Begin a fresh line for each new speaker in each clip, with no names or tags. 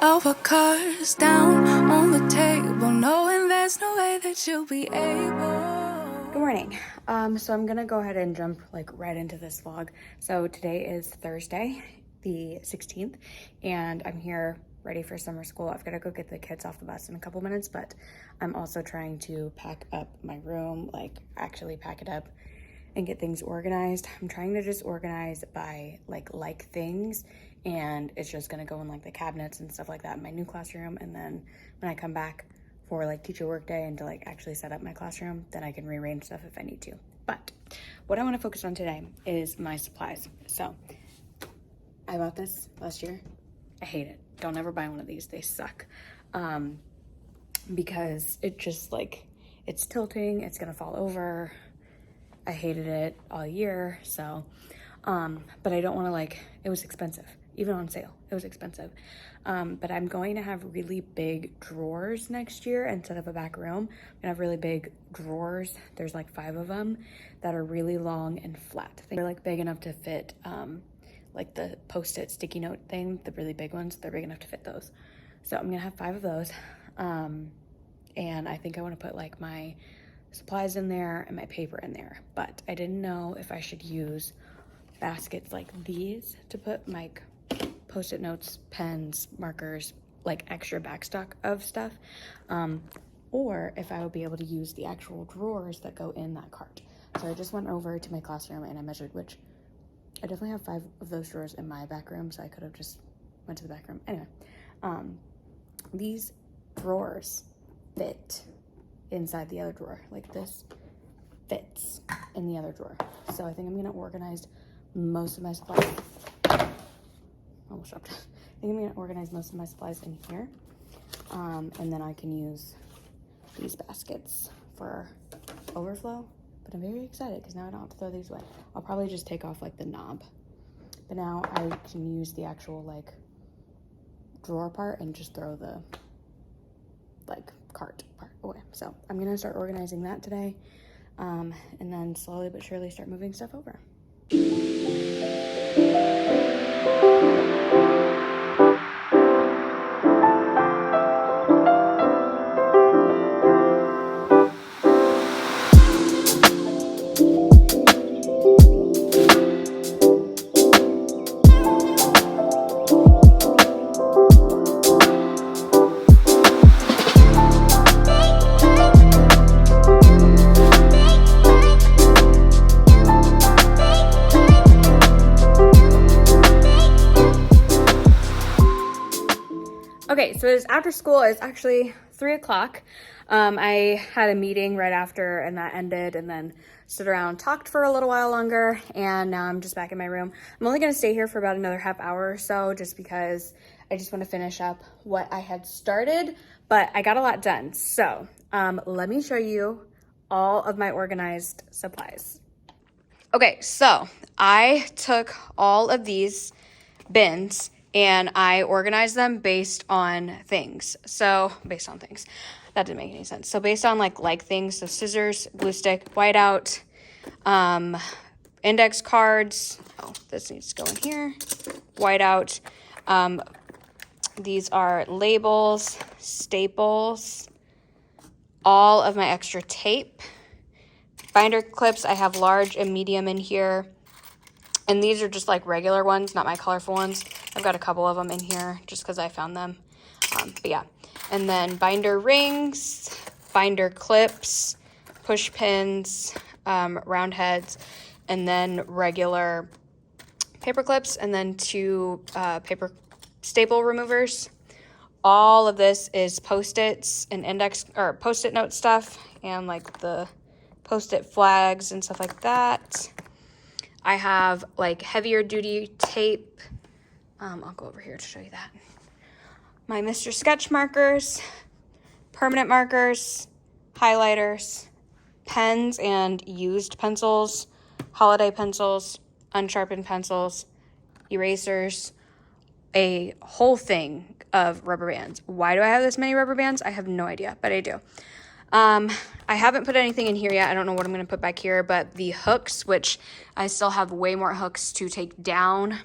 Our cards down on the table, knowing there's no way that you'll be able.
Good morning. So I'm gonna go ahead and jump right into this vlog. So today is Thursday, the 16th, and I'm here ready for summer school. I've got to go get the kids off the bus in a couple minutes, but I'm also trying to pack up my room, actually pack it up and get things organized. I'm trying to just organize by like things, and it's just gonna go in the cabinets and stuff like that in my new classroom. And then when I come back for teacher work day and to actually set up my classroom, then I can rearrange stuff if I need to. But what I want to focus on today is my supplies. So I bought this last year. I hate it. Don't ever buy one of these. They suck. Because it just it's tilting, it's gonna fall over. I hated it all year. So but I don't want to it was expensive, even on sale. It was expensive. But I'm going to have really big drawers next year instead of a back room. I'm gonna have really big drawers. There's 5 of them that are really long and flat. They're big enough to fit the Post-it sticky note thing, the really big ones. They're big enough to fit those. So I'm gonna have 5 of those. And I think I want to put my supplies in there and my paper in there. But I didn't know if I should use baskets like these to put my Post-it notes, pens, markers, extra backstock of stuff, or if I would be able to use the actual drawers that go in that cart. So I just went over to my classroom and I measured, which I definitely have 5 of those drawers in my back room, so I could have just went to the back room. Anyway, these drawers fit inside the other drawer. This fits in the other drawer. So I think I'm gonna organize most of my supplies. Almost dropped. I think I'm gonna organize most of my supplies in here. And then I can use these baskets for overflow. But I'm very excited because now I don't have to throw these away. I'll probably just take off the knob. But now I can use the actual drawer part and just throw the cart part away. So I'm gonna start organizing that today, and then slowly but surely start moving stuff over. Okay, so it's after school. It's actually 3 o'clock. I had a meeting right after and that ended, and then stood around, talked for a little while longer, and now I'm just back in my room. I'm only gonna stay here for about another half hour or so, just because I just wanna finish up what I had started, but I got a lot done. So let me show you all of my organized supplies. Okay, so I took all of these bins and I organized them based on things. So based on things, that didn't make any sense. So based on like things, so scissors, glue stick, whiteout, index cards. Oh, this needs to go in here. Whiteout. These are labels, staples, all of my extra tape, binder clips. I have large and medium in here. And these are just regular ones, not my colorful ones. I've got a couple of them in here just because I found them. But yeah. And then binder rings, binder clips, push pins, round heads, and then regular paper clips, and then 2 paper staple removers. All of this is Post-its and index or Post-it note stuff, and the Post-it flags and stuff like that. I have heavier duty tape. I'll go over here to show you that. My Mr. Sketch markers, permanent markers, highlighters, pens and used pencils, holiday pencils, unsharpened pencils, erasers, a whole thing of rubber bands. Why do I have this many rubber bands? I have no idea, but I do. I haven't put anything in here yet. I don't know what I'm going to put back here, but the hooks, which I still have way more hooks to take down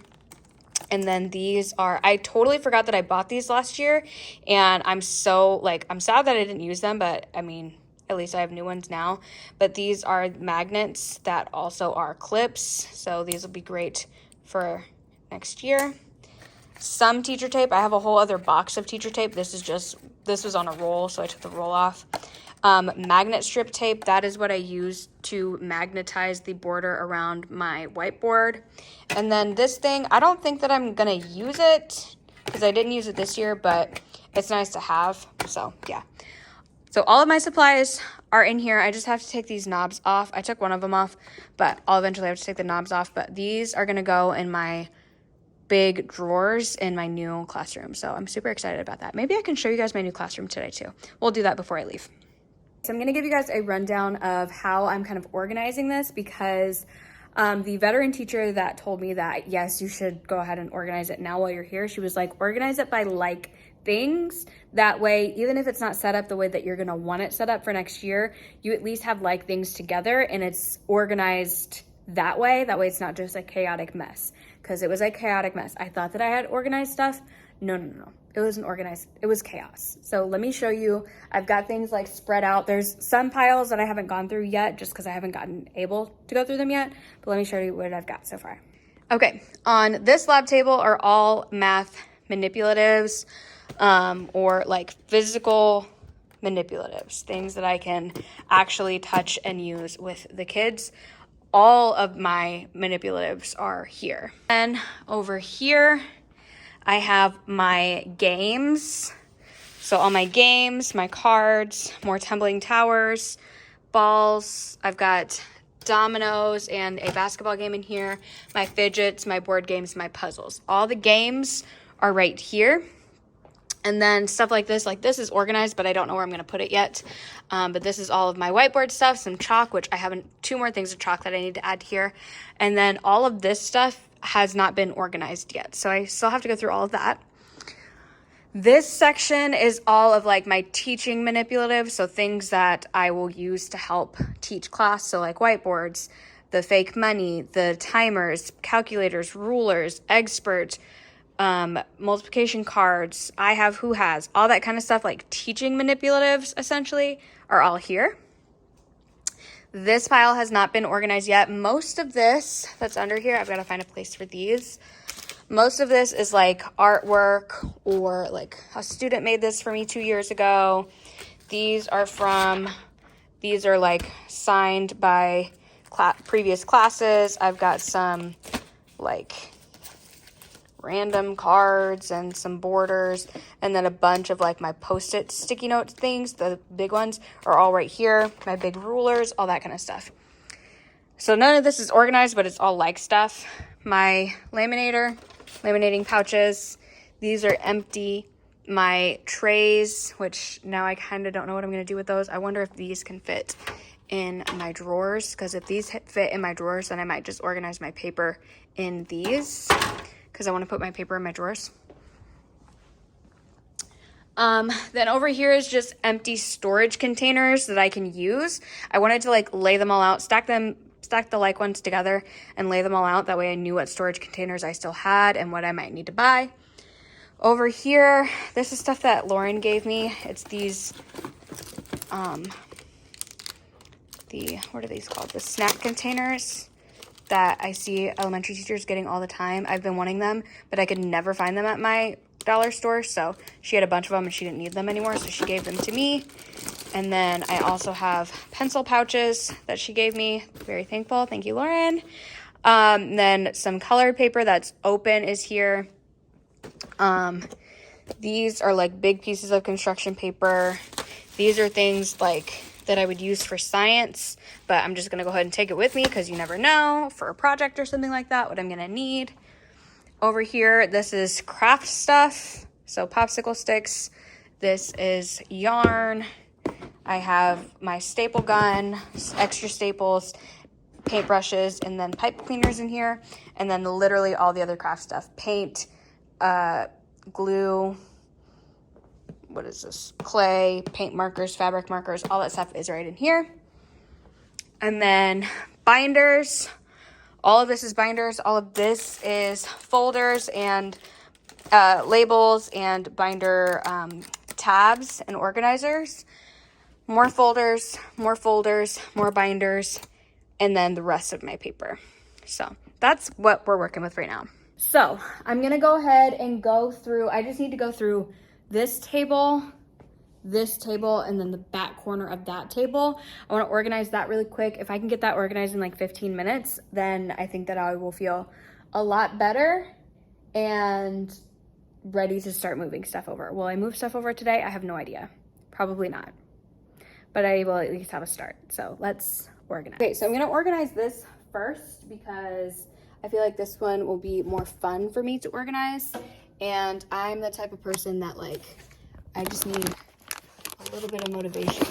And then these are, I totally forgot that I bought these last year, and I'm so, like, I'm sad that I didn't use them, but I mean, at least I have new ones now. But these are magnets that also are clips, so these will be great for next year. Some teacher tape. I have a whole other box of teacher tape. This was on a roll, so I took the roll off. Magnet strip tape, that is what I use to magnetize the border around my whiteboard. And then this thing, I don't think that I'm gonna use it because I didn't use it this year, but it's nice to have, so yeah. So all of my supplies are in here. I just have to take these knobs off. I took one of them off, but I'll eventually have to take the knobs off. But these are gonna go in my big drawers in my new classroom. So I'm super excited about that. Maybe I can show you guys my new classroom today too. We'll do that before I leave. So I'm gonna give you guys a rundown of how I'm kind of organizing this, because the veteran teacher that told me that, yes, you should go ahead and organize it now while you're here, she was like, organize it by like things. That way, even if it's not set up the way that you're gonna want it set up for next year, you at least have like things together and it's organized that way. That way it's not just a chaotic mess, because it was a chaotic mess. I thought that I had organized stuff. No. It wasn't organized. It was chaos. So let me show you. I've got things like spread out. There's some piles that I haven't gone through yet just because I haven't gotten able to go through them yet. But let me show you what I've got so far. Okay, on this lab table are all math manipulatives, or like physical manipulatives, things that I can actually touch and use with the kids. All of my manipulatives are here. And over here, I have my games. So all my games, my cards, more tumbling towers, balls. I've got dominoes and a basketball game in here, my fidgets, my board games, my puzzles. All the games are right here. And then stuff like this is organized, but I don't know where I'm going to put it yet. But this is all of my whiteboard stuff, some chalk, which I have two more things of chalk that I need to add here. And then all of this stuff has not been organized yet, so I still have to go through all of that. This section is all of like my teaching manipulatives, so things that I will use to help teach class, so like whiteboards, the fake money, the timers, calculators, rulers, expert, multiplication cards, I have, who has, all that kind of stuff, like teaching manipulatives essentially are all here. This pile has not been organized yet. Most of this that's under here, I've got to find a place for these. Most of this is like artwork, or like a student made this for me 2 years ago. These are like signed by previous classes. I've got some like random cards and some borders, and then a bunch of like my post-it sticky note things. The big ones are all right here, my big rulers, all that kind of stuff. So none of this is organized, but it's all like stuff. My laminating pouches, these are empty. My trays, which now I kind of don't know what I'm going to do with those. I wonder if these can fit in my drawers, because if these fit in my drawers, then I might just organize my paper in these, because I want to put my paper in my drawers. Then over here is just empty storage containers that I can use. I wanted to like lay them all out, stack the like ones together and lay them all out. That way I knew what storage containers I still had and what I might need to buy. Over here, this is stuff that Lauren gave me. It's these, what are these called? The snack containers that I see elementary teachers getting all the time. I've been wanting them, but I could never find them at my dollar store. So she had a bunch of them and she didn't need them anymore, so she gave them to me. And then I also have pencil pouches that she gave me. Very thankful. Thank you, Lauren. Then some colored paper that's open is here. These are like big pieces of construction paper. These are things like that I would use for science, but I'm just gonna go ahead and take it with me because you never know, for a project or something like that, what I'm gonna need. Over here, this is craft stuff, so popsicle sticks. This is yarn. I have my staple gun, extra staples, paintbrushes, and then pipe cleaners in here, and then literally all the other craft stuff, paint, glue, what is this, clay, paint markers, fabric markers, all that stuff is right in here. And then binders. All of this is binders. All of this is folders and labels and binder tabs and organizers. More folders, more binders, and then the rest of my paper. So that's what we're working with right now. So I'm gonna go ahead and go through, I just need to go through this table, and then the back corner of that table. I wanna organize that really quick. If I can get that organized in like 15 minutes, then I think that I will feel a lot better and ready to start moving stuff over. Will I move stuff over today? I have no idea. Probably not. But I will at least have a start. So let's organize. Okay, so I'm gonna organize this first because I feel like this one will be more fun for me to organize. And I'm the type of person that like, I just need a little bit of motivation.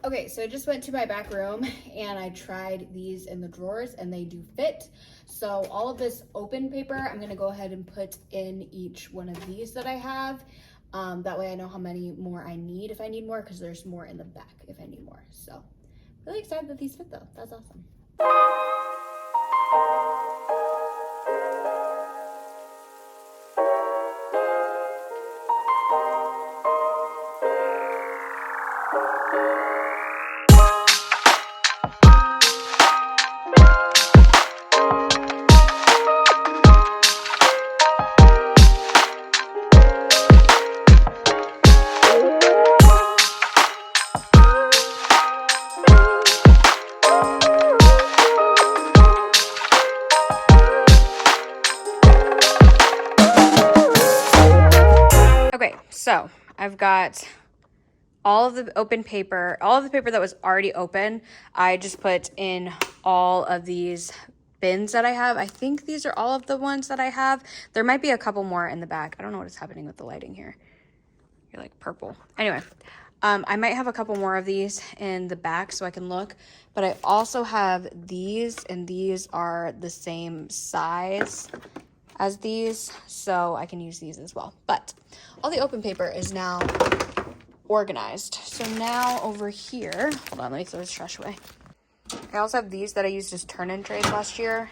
Okay, so I just went to my back room and I tried these in the drawers and they do fit. So all of this open paper, I'm gonna go ahead and put in each one of these that I have. That way I know how many more I need if I need more, because there's more in the back if I need more. So really excited that these fit though, that's awesome. Okay, so I've got all of the open paper, all of the paper that was already open. I just put in all of these bins that I have. I think these are all of the ones that I have. There might be a couple more in the back. I don't know what is happening with the lighting here. You're like purple. Anyway, I might have a couple more of these in the back so I can look, but I also have these, and these are the same size as these, so I can use these as well. But all the open paper is now organized. So now over here, hold on, let me throw this trash away. I also have these that I used as turn-in trays last year.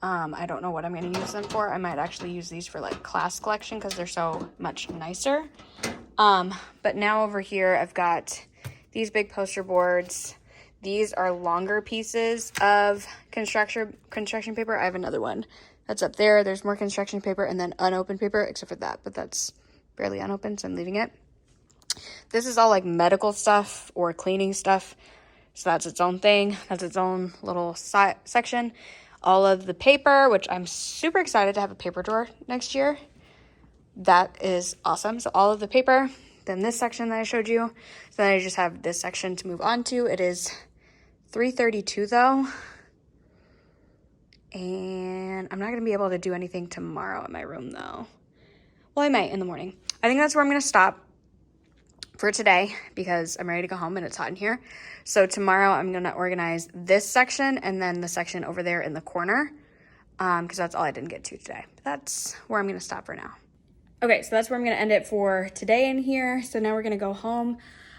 I don't know what I'm going to use them for. I might actually use these for like class collection because they're so much nicer. But now over here, I've got these big poster boards. These are longer pieces of construction paper. I have another one that's up there. There's more construction paper and then unopened paper, except for that, but that's barely unopened, so I'm leaving it. This is all like medical stuff or cleaning stuff. So that's its own thing. That's its own little section. All of the paper, which I'm super excited to have a paper drawer next year. That is awesome. So all of the paper, then this section that I showed you. So then I just have this section to move on to. It is 3:32 though. And I'm not going to be able to do anything tomorrow in my room though. Well, I might in the morning. I think that's where I'm going to stop for today because I'm ready to go home and it's hot in here. So tomorrow I'm going to organize this section and then the section over there in the corner because that's all I didn't get to today. But that's where I'm going to stop for now. Okay, so that's where I'm going to end it for today in here. So now we're going to go home.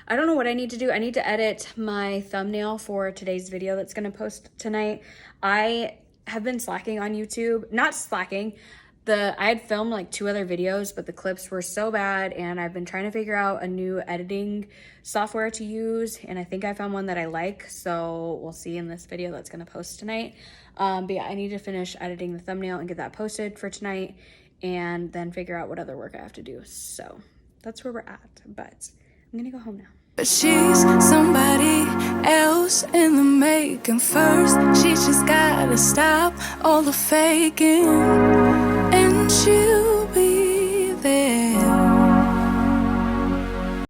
I don't know what I need to do. I need to edit my thumbnail for today's video that's going to post tonight. I have been slacking on YouTube. Not slacking. I had filmed like 2 other videos, but the clips were so bad, and I've been trying to figure out a new editing software to use, and I think I found one that I like, so we'll see in this video that's going to post tonight. But yeah, I need to finish editing the thumbnail and get that posted for tonight, and then figure out what other work I have to do. So that's where we're at, but I'm going to go home now.
But she's somebody else in the making. First, she just gotta stop all the faking.